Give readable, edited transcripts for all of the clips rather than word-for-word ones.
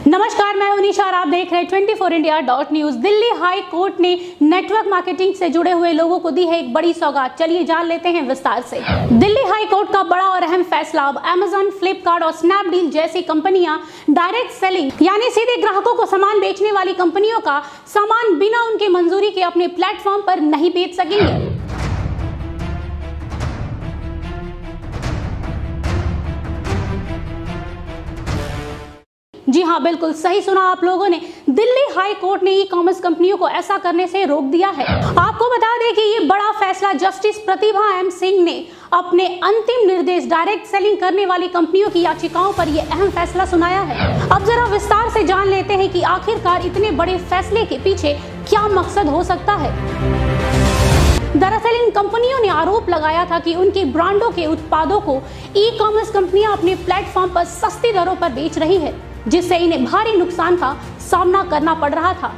नमस्कार, मैं निशा और आप देख रहे हैं 24India.News। दिल्ली हाई कोर्ट ने नेटवर्क मार्केटिंग से जुड़े हुए लोगों को दी है एक बड़ी सौगात। चलिए जान लेते हैं विस्तार से। दिल्ली हाई कोर्ट का बड़ा और अहम फैसला। अब अमेजन, फ्लिपकार्ट और स्नैपडील जैसी कंपनियां डायरेक्ट सेलिंग यानी सीधे ग्राहकों को सामान बेचने वाली कंपनियों का सामान बिना उनकी मंजूरी के अपने प्लेटफॉर्म पर नहीं बेच सकेंगे। जी हाँ, बिल्कुल सही सुना आप लोगों ने। दिल्ली हाई कोर्ट ने ई कॉमर्स कंपनियों को ऐसा करने से रोक दिया है। आपको बता दें कि ये बड़ा फैसला जस्टिस प्रतिभा एम सिंह ने अपने अंतिम निर्देश डायरेक्ट सेलिंग करने वाली कंपनियों की याचिकाओं पर यह अहम फैसला सुनाया है। अब जरा विस्तार से जान लेते हैं कि आखिरकार इतने बड़े फैसले के पीछे क्या मकसद हो सकता है। दरअसल इन कंपनियों ने आरोप लगाया था कि उनकी ब्रांडों के उत्पादों को ई कॉमर्स कंपनियां अपने प्लेटफॉर्म पर सस्ती दरों पर बेच रही है, जिससे इन्हें भारी नुकसान का सामना करना पड़ रहा था।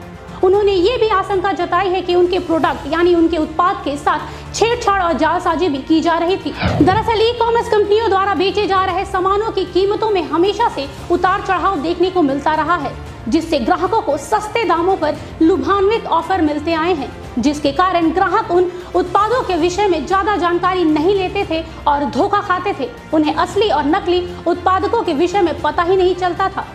उन्होंने ये भी आशंका जताई है कि उनके प्रोडक्ट यानी उनके उत्पाद के साथ छेड़छाड़ और जालसाजी भी की जा रही थी। दरअसल ई कॉमर्स कंपनियों द्वारा बेचे जा रहे सामानों की कीमतों में हमेशा से उतार चढ़ाव देखने को मिलता रहा है, जिससे ग्राहकों को सस्ते दामों पर लुभान्वित ऑफर मिलते आए हैं, जिसके कारण ग्राहक उन उत्पादों के विषय में ज्यादा जानकारी नहीं लेते थे और धोखा खाते थे। उन्हें असली और नकली उत्पादकों के विषय में पता ही नहीं चलता था।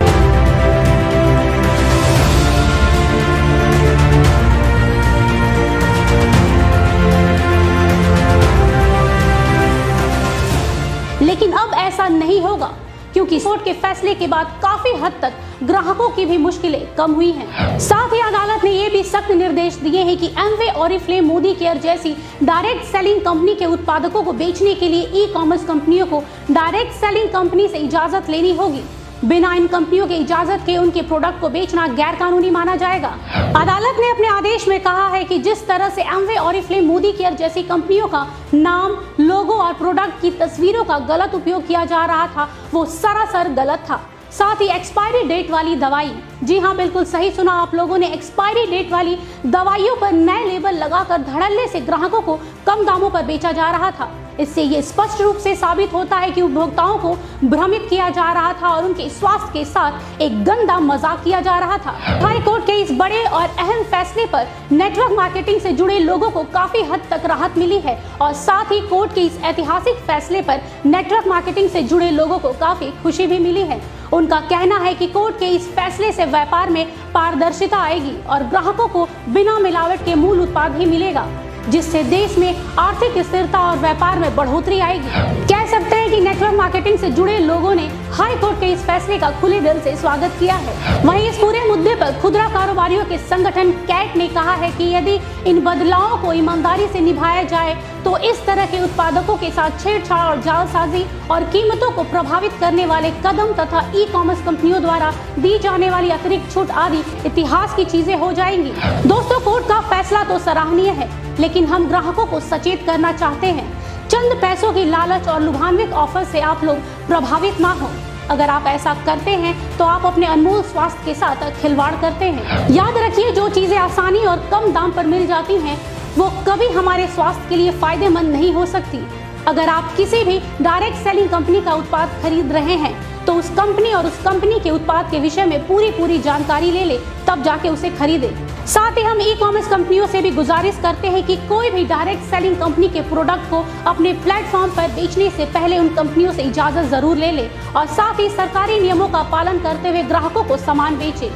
लेकिन अब ऐसा नहीं होगा, क्योंकि कोर्ट के फैसले के बाद काफी हद तक ग्राहकों की भी मुश्किलें कम हुई हैं। साथ ही अदालत ने ये भी सख्त निर्देश दिए हैं कि एमवे, ऑरिफ्लेम, मोदी केयर जैसी डायरेक्ट सेलिंग कंपनी के उत्पादकों को बेचने के लिए ई कॉमर्स कंपनियों को डायरेक्ट सेलिंग कंपनी से इजाजत लेनी होगी। बिना इन कंपनियों के इजाजत के उनके प्रोडक्ट को बेचना गैर कानूनी माना जाएगा। अदालत ने अपने आदेश में कहा है कि जिस तरह से एमवे, ऑरिफ्लेम, मोदी केयर जैसी कंपनियों का नाम, लोगो और प्रोडक्ट की तस्वीरों का गलत उपयोग किया जा रहा था, वो सरासर गलत था। साथ ही एक्सपायरी डेट वाली दवाई, जी हाँ बिल्कुल सही सुना आप लोगों ने, एक्सपायरी डेट वाली दवाइयों पर नए लेबल लगाकर धड़ल्ले से ग्राहकों को कम दामों पर बेचा जा रहा था। इससे ये स्पष्ट रूप से साबित होता है कि उपभोक्ताओं को भ्रमित किया जा रहा था और उनके स्वास्थ्य के साथ एक गंदा मजाक किया जा रहा था। हाई कोर्ट के इस बड़े और अहम फैसले पर नेटवर्क मार्केटिंग से जुड़े लोगों को काफी हद तक राहत मिली है और साथ ही कोर्ट के इस ऐतिहासिक फैसले पर नेटवर्क मार्केटिंग से जुड़े लोगों को काफी खुशी भी मिली है। उनका कहना है कि कोर्ट के इस फैसले से व्यापार में पारदर्शिता आएगी और ग्राहकों को बिना मिलावट के मूल उत्पाद ही मिलेगा, जिससे देश में आर्थिक स्थिरता और व्यापार में बढ़ोतरी आएगी। कह सकते हैं कि नेटवर्क मार्केटिंग से जुड़े लोगों ने हाई कोर्ट के इस फैसले का खुले दिल से स्वागत किया है। वहीं इस पूरे मुद्दे पर खुदरा कारोबारियों के संगठन कैट ने कहा है कि यदि इन बदलावों को ईमानदारी से निभाया जाए तो इस तरह के उत्पादकों के साथ छेड़छाड़ और जालसाजी और कीमतों को प्रभावित करने वाले कदम तथा ई कॉमर्स कंपनियों द्वारा दी जाने वाली अतिरिक्त छूट आदि इतिहास की चीजें हो जाएंगी। दोस्तों, कोर्ट का फैसला तो सराहनीय है, लेकिन हम ग्राहकों को सचेत करना चाहते हैं। चंद पैसों की लालच और लुभान्वित ऑफर से आप लोग प्रभावित ना हो। अगर आप ऐसा करते हैं तो आप अपने अनमोल स्वास्थ्य के साथ खिलवाड़ करते हैं। याद रखिए, जो चीजें आसानी और कम दाम पर मिल जाती हैं वो कभी हमारे स्वास्थ्य के लिए फायदेमंद नहीं हो सकती। अगर आप किसी भी डायरेक्ट सेलिंग कंपनी का उत्पाद खरीद रहे हैं तो उस कंपनी और उस कंपनी के उत्पाद के विषय में पूरी जानकारी ले ले, तब जाके उसे खरीदे। साथ ही हम ई कॉमर्स कंपनियों से भी गुजारिश करते हैं कि कोई भी डायरेक्ट सेलिंग कंपनी के प्रोडक्ट को अपने प्लेटफॉर्म पर बेचने से पहले उन कंपनियों से इजाजत जरूर ले ले और साथ ही सरकारी नियमों का पालन करते हुए ग्राहकों को सामान बेचे।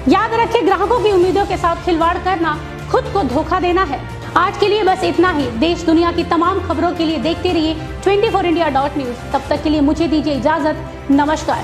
याद रखें, ग्राहकों की उम्मीदों के साथ खिलवाड़ करना खुद को धोखा देना है। आज के लिए बस इतना ही। देश दुनिया की तमाम खबरों के लिए देखते रहिए 24India.News। तब तक के लिए मुझे दीजिए इजाजत। नमस्कार।